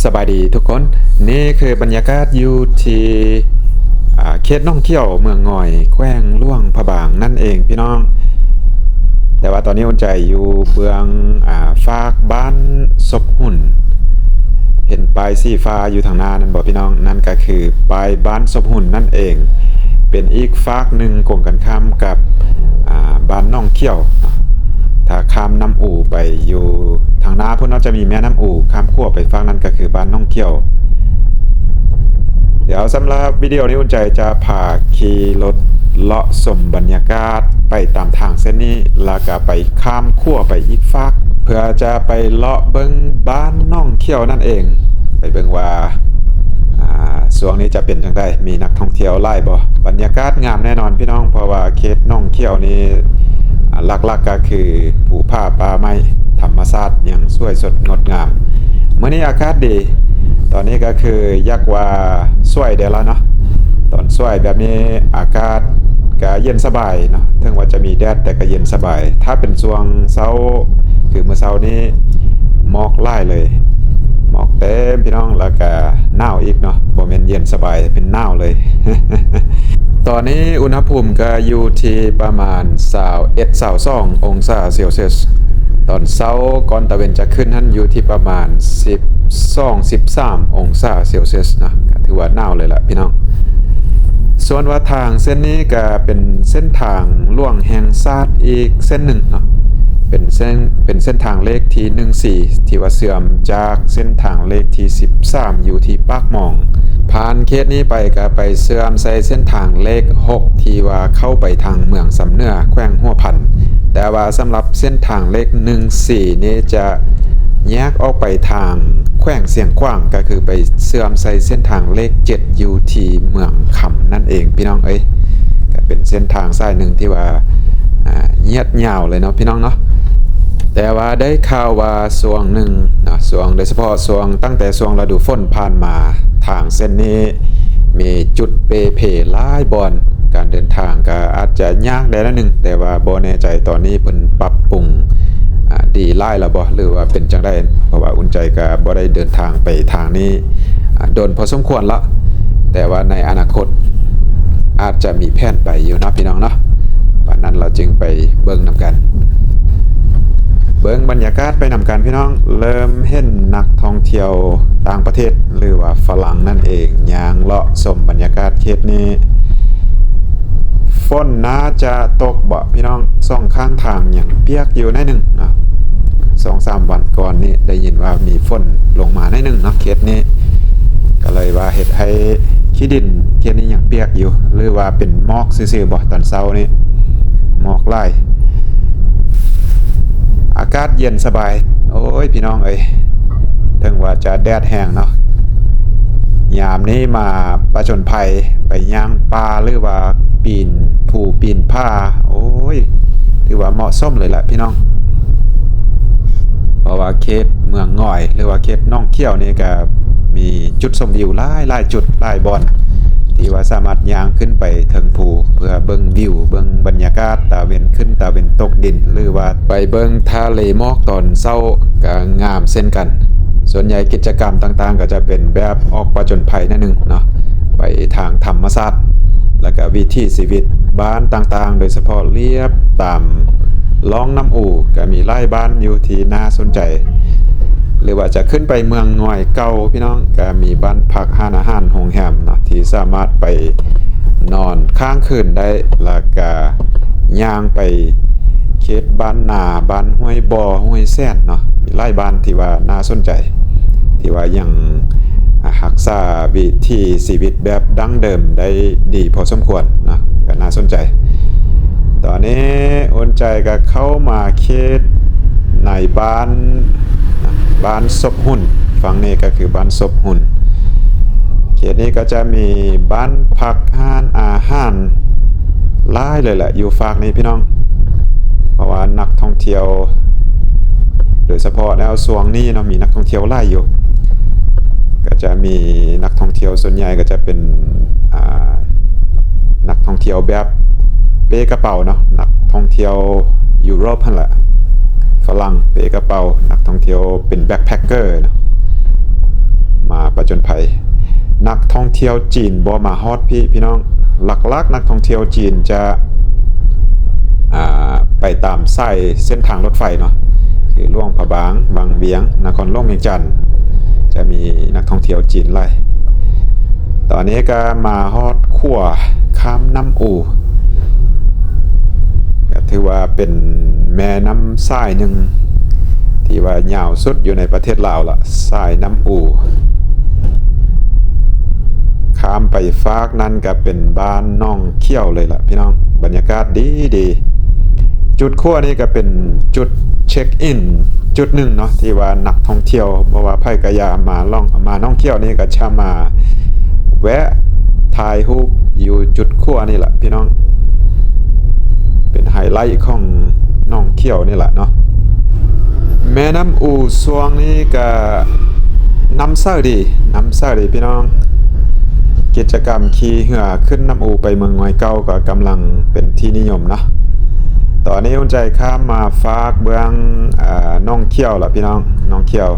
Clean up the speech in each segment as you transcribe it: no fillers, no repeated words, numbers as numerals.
สบายดีทุกคนนี่คือบรรยากาศอยู่ที่เขตน่องเที่ยวเมืองง่อยแขวงล่วงพระบางนั่นเองพี่น้องแต่ว่าตอนนี้อุ่นใจอยู่เบื้องฝากบ้านศพหุ่นเห็นป้ายสีฟ้าอยู่ทางหน้านั่นบอกพี่น้องนั่นก็คือป้ายบ้านศพหุ่นนั่นเองเป็นอีกฝากหนึ่งกงกันข้ามกับบ้านน่องเที่ยวถ้าข้ามน้ำอู่ไปอยู่ทางหน้าพวกเราจะมีแม่น้ำอู่ข้ามขั้วไปฝั่งนั้นก็คือบ้านน่องเที่ยวเดี๋ยวสำหรับวิดีโอนี้อุ่นใจจะพาขี่รถเลาะชมบรรยากาศไปตามทางเส้นนี้แล้วก็ไปข้ามขั้วไปอีกฝั่งเพื่อจะไปเลาะเบิ้งบ้านน่องเที่ยวนั่นเองไปเบิ้งว่าช่วงนี้จะเป็นจังไดมีนักท่องเที่ยวไล่บ่บรรยากาศงามแน่นอนพี่น้องเพราะว่าเขตน่องเที่ยวนี้หลักๆก็คือภูผาป่าไม้ธรรมชาติอย่างสวยสดงดงามเมื่อนี้อากาศดีตอนนี้ก็คือยักว่าสวยเดี๋ยวแล้วเนาะตอนสวยแบบนี้อากาศก็เย็นสบายเนาะถึงว่าจะมีแดดแต่ก็เย็นสบายถ้าเป็นช่วงเช้าคือเมื่อเช้านี้หมอกไล่เลยหมอกเต็มพี่น้องแล้วก็หนาวอีกเนาะบ่แม่นเย็นสบายเป็นหนาวเลย ตอนนี้อุณหภูมิก็อยู่ที่ประมาณ21-22องศาเซลเซียสตอนเช้าก่อนตะเวนจะขึ้นท่านอยู่ที่ประมาณ12-13องศาเซลเซียสนะถือว่าหนาวเลยล่ะพี่น้องส่วนว่าทางเส้นนี้ก็เป็นเส้นทางล่วงแห่งชาติอีกเส้นหนึ่งเนาะเป็นเส้นทางเลขที่14ที่ว่าเสื่อมจากเส้นทางเลขที่13อยู่ที่ปากหม่องผ่านเขตนี้ไปก็ไปเสื่อมใส่เส้นทางเลข6ที่ว่าเข้าไปทางเมืองสำเนื้อแขวงหัวพันแต่ว่าสำหรับเส้นทางเลข14นี้จะแยกออกไปทางแขวงเสียงขว้างก็คือไปเสื่อมใส่เส้นทางเลข7อยู่ที่เมืองคำนั่นเองพี่น้องก็เป็นเส้นทางสายหนึ่งที่ว่าเงียบยาวเลยเนาะพี่น้องเนาะแต่ว่าได้ข่าวว่าช่วงหนึ่งนะช่วงโดยเฉพาะช่วงตั้งแต่ช่วงฤดูฝนผ่านมาทางเส้นนี้มีจุดเปเพหลายบอนการเดินทางก็อาจจะยากได้ละนึงแต่ว่าบ่แน่ใจตอนนี้เพิ่นปรับปรุงดีหลายแล้วบ่หรือว่าเป็นจังได๋เพราะว่าอุ่นใจก็บ่ได้เดินทางไปทางนี้โดนพอสมควรละแต่ว่าในอนาคตอาจจะมีแผนไปอยู่นะพี่น้องเนาะวันนั้นเราจึงไปเบิ่งนำกันเบิ่งบรรยากาศไปนำกันพี่น้องเริ่มเห็นนักท่องเที่ยวต่างประเทศหรือว่าฝรั่งนั่นเองย่างเลาะชมบรรยากาศเขตนี้ฝนน่าจะตกบ่พี่น้องส่องข้างทางอย่างเปียกอยู่หน่อยนึงเนาะ 2-3 วันก่อนนี้ได้ยินว่ามีฝนลงมาหน่อยนึงเนาะเขตนี้ก็เลยว่าเฮ็ดให้ขี้ดินเขตนี้ยังเปียกอยู่หรือว่าเป็นหมอกซื่อๆบ่ตอนเช้านี้หมอกไล่อากาศเย็นสบายโอ้ยพี่น้องถึงว่าจะแดดแห้งเนาะยามนี้มาประจนภัยไปย่างป่าหรือว่าปีนภูปีนผ้าโอ้ยถือว่าเหมาะสมเลยแหละพี่น้องเพราะว่าเขตเมืองง่อยหรือว่าเขตน่องเที่ยวนี่ก็มีจุดชมวิวหลายจุดหลายบอนที่ว่าสามารถย่างขึ้นไปถึงภูเพื่อเบิ่งวิวเบิ่งบรรยากาศตาเวนขึ้นตาเวนตกดินหรือว่าไปเบิ่งทะเลหมอกตอนเช้าก็งามเช่นกันส่วนใหญ่กิจกรรมต่างๆก็จะเป็นแบบออกประจนภัยนั่นนึงเนาะไปทางธรรมชาติแล้วก็วิถีชีวิตบ้านต่างๆโดยเฉพาะเรียบตามล่องน้ำอู่ก็มีหลายบ้านอยู่ที่น่าสนใจหรือว่าจะขึ้นไปเมืองง่อยเก่าพี่น้องก็มีบ้านพักห้านอาหารโรงแรมเนาะที่สามารถไปนอนค้างคืนได้แล้วก็ย่างไปเขตบ้านนาบ้านห้วยบ่อห้วยแซ่นเนาะมีหลายบ้านที่ว่าน่าสนใจที่ว่ายังรักษาวิถีชีวิตแบบดั้งเดิมได้ดีพอสมควรนะก็น่าสนใจตอนนี้อุ่นใจก็เข้ามาเขตในบ้านศพหุ่นฝั่งนี้ก็คือบ้านศพหุ่นเขตนี้ก็จะมีบ้านพักห้านอาหารหลายเลยแหละอยู่ฝั่งนี้พี่น้องเพราะว่านักท่องเที่ยวโดยเฉพาะแนวช่วงนี้เนาะมีนักท่องเที่ยวหลายอยู่ก็จะมีนักท่องเที่ยวส่วนใหญ่ก็จะเป็นนักท่องเที่ยวแบบเป้กระเป๋าเนาะนักท่องเที่ยวยุโรปนั่นแหละฝรั่งเป้กระเป๋านักท่องเที่ยวเป็นแบ็คแพคเกอร์เนาะ จญภัยนักท่องเที่ยวจีนบ่มาฮอดพี่น้องหลักๆนักท่องเที่ยวจีนจะไปตามสายเส้นทางรถไฟเนาะคือล่วงพะบางบางเวียงนครหลวงเวียงจันทน์จะมีนักท่องเที่ยวจีนไล่ตอนนี้ก็มาฮอดขั้วข้ามน้ำอูก็ถือว่าเป็นแม่น้ำสายหนึ่งที่ว่ายาวสุดอยู่ในประเทศลาวละสายน้ำอูข้ามไปฟากนั้นก็เป็นบ้านน้องเขี้ยวเลยล่ะพี่น้องบรรยากาศดีจุดขั้วนี้ก็เป็นจุดเช็คอินจุดหนึ่งเนาะที่ว่านักท่องเที่ยวเพราะว่าไผกะยามาน้องเขี้ยวนี่ก็จะมาแวะถ่ายรูปอยู่จุดขั้วนี่แหละพี่น้องเป็นไฮไลท์ของน้องเขี้ยวนี่แหละเนาะแม่น้ำอูซวงนี่ก็น้ำเศร้าดีพี่น้องกิจกรรมขี่เหือขึ้นน้ำอูไปเมืองงอยเก้าก็กำลังเป็นที่นิยมนะตอนนี้อุ่นใจข้ามมาฟากเบื้องน้องเขี้ยวล่ะพี่น้องน้องเขี้ยว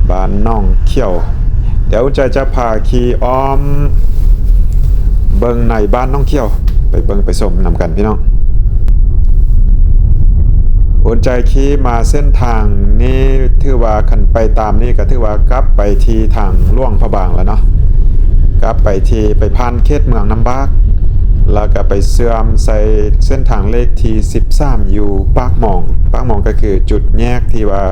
บ้านน้องเขี้ยวเดี๋ยวอุ่นใจจะพาขี่อ้อมเบิ่งในบ้านน้องเขี้ยวไปเบิ่งไปชมนำกันพี่น้องอุ่นใจขี่มาเส้นทางนี้ถือว่าคันไปตามนี่ก็ถือว่ากลับไปที่ทางล่วงพะบางแล้วเนาะกลับไปที่ไปผ่านเขตเมืองน้ำบากแล้วก็ไปเสื่อมใส่เส้นทางเลขที่13อยู่ปากหมองก็คือจุดแยกที่ว่า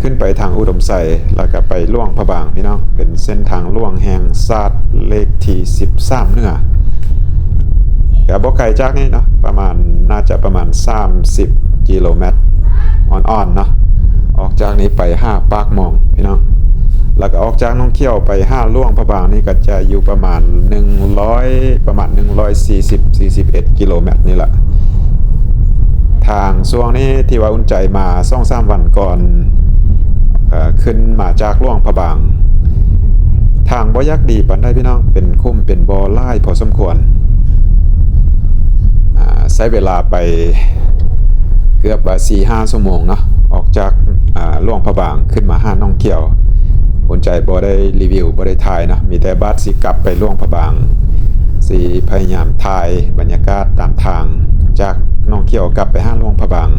ขึ้นไปทางอุดมไซแล้วก็ไปล่วงพะบางพี่น้องเป็นเส้นทางล่วงแห่งศาสตร์เลขที่13เหนือก็บ่ไกลจากนี่เนาะน่าจะประมาณ30กิโลเมตรอ่อนๆเนาะออกจากนี้ไป5ปากหมองพี่น้องแล้วก็ออกจากน้องเขี้ยวไป5ล่วงพะบางนี่ก็จะอยู่ประมาณ141กิโลเมตรนี่แหละทางช่วงนี้ที่ว่าอุ่นใจมา 2-3 วันก่อนขึ้นมาจากล่วงพะบางทางบ่ยักดีปานใดพี่น้องเป็นคุ้มเป็นบ่อลายพอสมควรใช้เวลาไปเกือบ4-5 ชั่วโมงเนาะออกจากล่วงพะบางขึ้นมาน้องเขี้ยวอุ่นใจบ่ได้รีวิวบ่ได้ถ่ายนะมีแต่บัสสิกลับไปล่วงพะบางสิพยายามถ่ายบรรยากาศตามทางจากน้องเขี้ยวกลับไปล่วงพะบาง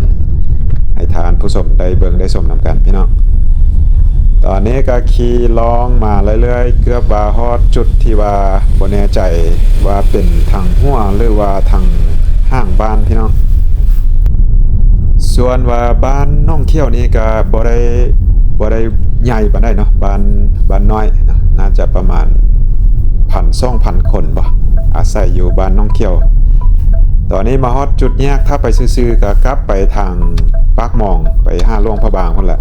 ให้ทานผู้ชมได้เบิ่งได้ชมนำกันพี่น้องตอนนี้ก็ขี่ล่องมาเรื่อยๆเกือบว่าฮอดจุดที่ว่าบ่แน่ใจว่าเป็นทางหัวหรือว่าทางห้างบ้านพี่น้องส่วนว่าบ้านน้องเขี้ยวนี่ก็บ่ได้ใหญ่ปานใดเนาะบ้านน้อยนะน่าจะประมาณ 1,000-2,000 คนบ่อาศัยอยู่บ้านน้องเขี้ยวตอนนี้มาฮอดจุดแยกถ้าไปซื่อๆก็กลับไปทางปากหมองไปล่วงพะบางพุ่นแหละ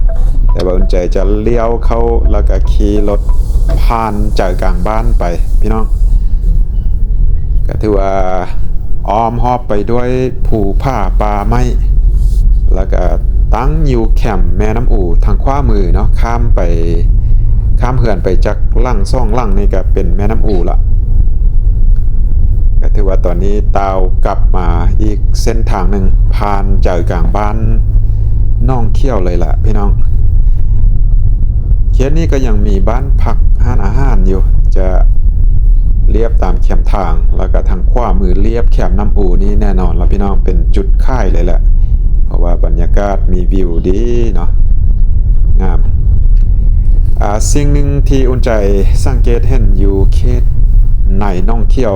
แต่ว่าอุ่นใจจะเลี้ยวเข้าแล้วก็ขี่รถผ่านใจกลางบ้านไปพี่น้องก็ถือว่าอ้อมฮอบไปด้วยภูผ้าป่าไม้แล้วก็ตั้งอยู่แคมป์แม่น้ำอู่ทางขวามือเนาะข้ามเหือนไปจากลั่งซ่องลั่งนี่ก็เป็นแม่น้ำอู่ละก็ถือว่าตอนนี้ตาวกลับมาอีกเส้นทางหนึ่งผ่านใจกลางบ้านน้องเขี้ยวเลยล่ะพี่น้องเขตนี้ก็ยังมีบ้านพักอาหารอยู่จะเลียบตามแคมทางแล้วก็ทางขวามือเลียบแคมน้ำอูนี่แน่นอนแล้วพี่น้องเป็นจุดค่ายเลยแหละเพราะว่าบรรยากาศมีวิวดีเนาะงามสิ่งหนึ่งที่อุ่นใจสังเกตเห็นอยู่เขตในน้องเขี้ยว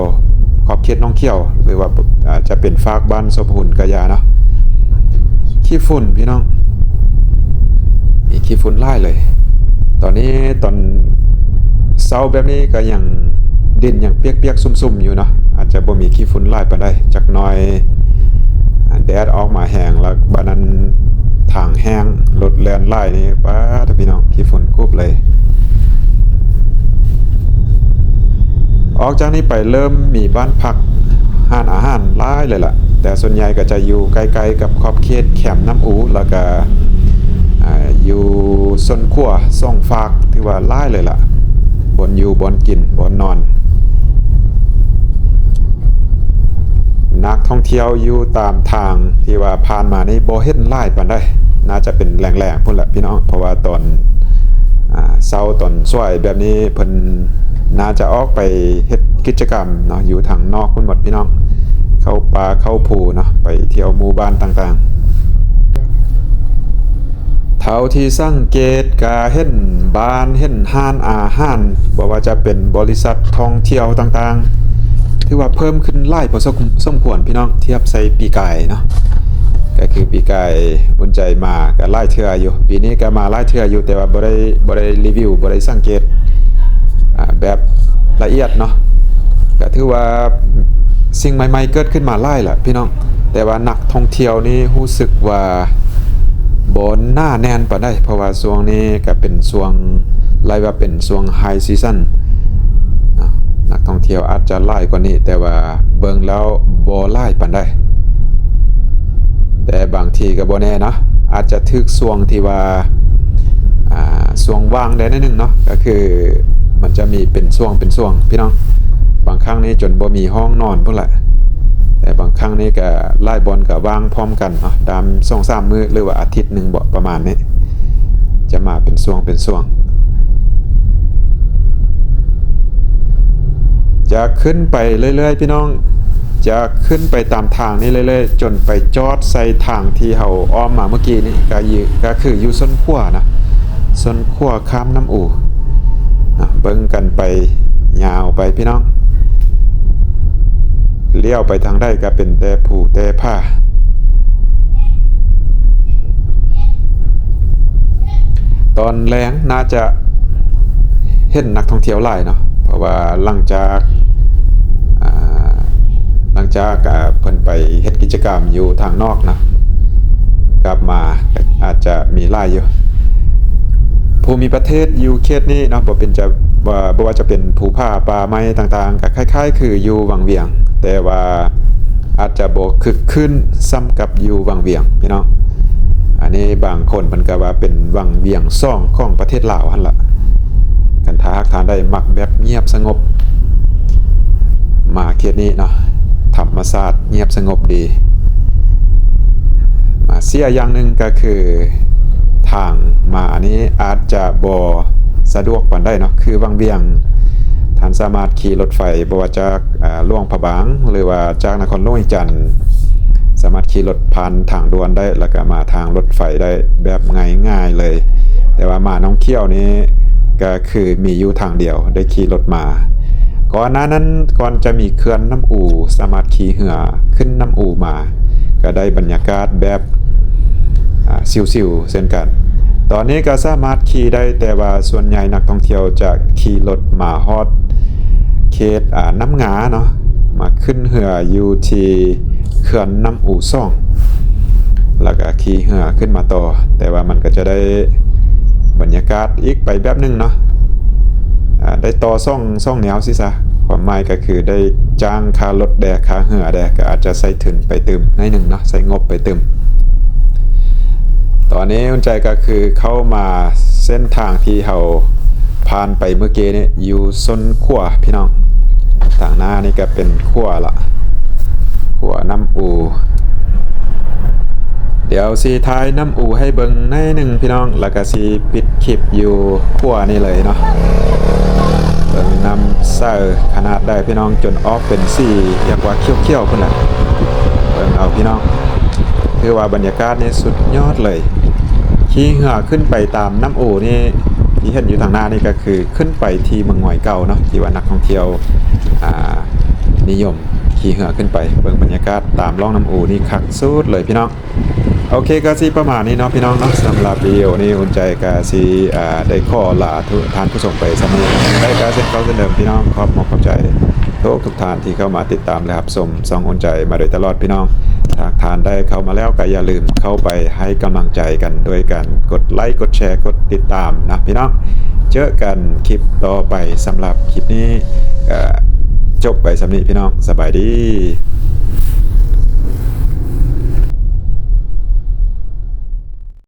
ขอบเขตน้องเขี้ยวหรือว่าจะเป็นฟากบ้านสมหุ่นกะยาเนาะขี้ฝุ่นพี่น้องมีขี้ฝุ่นไล่เลยตอนเช้าแบบนี้ก็ยังดินยังเปียกๆซุ่มๆอยู่เนาะอาจจะบ่มีขี้ฝุ่นไล่ปานใดจักหน่อยแดดออกมาแห้งแล้วบ้านนั้นทางแห้งรถแล่นไล่นี่ป้าถ้าพี่น้องขี้ฝุ่นกุบเลยออกจากนี้ไปเริ่มมีบ้านพักอาหารหลายเลยล่ะแต่ส่วนใหญ่ก็จะอยู่ใกล้ๆกับขอบเขตแคมป์น้ำอูแล้วก็อยู่ส้นขั้วซ่องฝากที่ว่าหลายเลยล่ะบนอยู่บนกินบนนอนนักท่องเที่ยวอยู่ตามทางที่ว่าผ่านมานี่บ่เห็นหลายปานใดน่าจะเป็นแหล่งๆพุ่นแหละพี่น้องเพราะว่าตอน เช้าตอนช่วยแบบนี้เพิ่นน่าจะออกไปเฮ็ดกิจกรรมเนาะอยู่ทางนอกพุ่นหมดพี่น้องเข้าป่าเข้าภูเนาะไปเที่ยวหมู่บ้านต่างๆเท่าที่สังเกตก็เห็นบ้านเห็นห้านอาหารบ่ว่าจะเป็นบริษัทท่องเที่ยวต่างๆถือว่าเพิ่มขึ้นหลายพอสมควรพี่น้องเทียบใส่ปีกายเนาะก็คือปีกายบุญใจมาก็หลายเทื่ออยู่ปีนี้ก็มาหลายเทื่ออยู่แต่ว่าบ่ได้รีวิวบ่ได้สังเกตแบบละเอียดเนาะก็ถือว่าสิ่งใหม่ๆเกิดขึ้นมาหลายล่ะพี่น้องแต่ว่านักท่องเที่ยวนี่รู้สึกว่าบ่หน้าแน่นปานใดเพราะว่าช่วงนี้ก็เป็นช่วงไล่ว่าเป็นช่วงไฮซีซั่นนักท่องเที่ยวอาจจะหลายกว่านี้แต่ว่าเบิ่งแล้วบ่หลายปานใดแต่บางทีก็บ่แน่เนาะอาจจะถึกช่วงที่ว่าช่วงว่างได้นิดนึงเนาะก็คือมันจะมีเป็นช่วงพี่น้องบางครั้งนี้จนบ่มีห้องนอนพุ่นแหละแต่บางครั้งนี้ก็ไล่บอลก็ว่างพร้อมกันเนาะตาม2-3 มื้อหรือว่าอาทิตย์นึงบ่ประมาณนี้จะมาเป็นช่วงจะขึ้นไปเรื่อยๆพี่น้องจะขึ้นไปตามทางนี้เรื่อยๆจนไปจอดใส่ทางที่เฮาอ้อมมาเมื่อกี้นี้ก็คืออยู่ส้นขั้วนะส้นขั้วข้ามน้ำอู่เบิ่งกันไปยาวไปพี่น้องเลี้ยวไปทางได้ก็เป็นแต่ผู้แต่ผ้าตอนแรงน่าจะเห็นนักท่องเที่ยวหลายเนาะเพราะว่าหลังจากเพิ่นไปเฮ็ดกิจกรรมอยู่ทางนอกนะกลับมาอาจจะมีหลายอยู่ภูมิประเทศอยู่เขตนี้เนาะบ่ว่าจะเป็นภูผาป่าไม้ต่างๆก็คล้ายๆคืออยู่วังเวียงแต่ว่าอาจจะบ่คึกคืนซ้ำกับอยู่วังเวียงพี่น้องอันนี้บางคนเพิ่นก็ว่าเป็นวังเวียงซ่องของประเทศลาวหั่นล่ะกันถ้าหากทานได้มักแบบเงียบสงบมาเขตนี้เนาะธรรมชาติเงียบสงบดีมาเสียอย่างนึงก็คือทางมานี้อาจจะบ่สะดวกปานใดเนาะคือวังเวียงท่านสามารถขี่รถไฟบ่ว่าจากหลวงพระบางหรือว่าจากนครหลวงอีจันทน์สามารถขี่รถผ่านทางด่วนได้แล้วก็มาทางรถไฟได้แบบง่ายๆเลยแต่ว่ามาน้องเขี้ยวนี้ก็คือมีอยู่ทางเดียวได้ขี่รถมาก่อนหน้านั้นก่อนจะมีเขื่อนน้ำอู่สามารถขี่เหือขึ้นน้ำอู่มาก็ได้บรรยากาศแบบซิวๆเช่นกันตอนนี้ก็สามารถขี่ได้แต่ว่าส่วนใหญ่นักท่องเที่ยวจะขี่รถมาฮอดเขตน้ำงาเนาะมาขึ้นเหืออยู่ที่เขื่อนน้ำอู่ซ่องแล้วก็ขี่เหือขึ้นมาต่อแต่ว่ามันก็จะได้บรรยากาศอีกไปแบบนึงเนาะได้ต่อซ่องแนวสิซะความหมายก็คือได้จ้างค่ารถแดกค่าเหือแดกก็อาจจะใส่ทุนไปเติมในหนึ่งเนาะใส่งบไปเติมตอนนี้อุ่นใจก็คือเข้ามาเส้นทางที่เราผ่านไปเมื่อกี้นี่อยู่ส้นขั้วพี่น้องทางหน้านี่ก็เป็นขั้วละขั้วน้ำอูเดี๋ยวสีท้ายน้ำอูให้เบิ่งในหนึ่งพี่น้องแล้วก็สีปิดคลิปอยู่ขั้วนี่เลยเนาะเบิ่งน้ำเซอร์ขนาดได้พี่น้องจนออกเป็นสีอย่างว่าเขี้ยวๆพุ่นแหละเบิ่งเอาพี่น้องคือว่าบรรยากาศนี่สุดยอดเลยขี่เหือขึ้นไปตามน้ำอูนี่ที่เห็นอยู่ทางหน้านี่ก็คือขึ้นไปที่เมืองหงอยเก่าเนาะที่ว่านักท่องเที่ยวนิยมขี่เหือขึ้นไปเบิ่งบรรยากาศตามร่องน้ำอูนี่คักสุดเลยพี่น้องโอเคก็สิประมาณนี้เนาะพี่น้องเนาะสำหรับวิดีโอนี้อุ่นใจก็สิได้ขอลาทานผู้ชมไปสำหรับได้ก็เช่นเขาเดิมพี่น้องขอบใจทุกท่านที่เข้ามาติดตามและรับชมส่องอุ่นใจมาโดยตลอดพี่น้องหากทานได้เข้ามาแล้วก็อย่าลืมเข้าไปให้กำลังใจกันด้วยการกดไลค์กดแชร์กดติดตามนะพี่น้องเจอกันคลิปต่อไปสำหรับคลิปนี้จบไปสำนี้พี่น้องสบายดี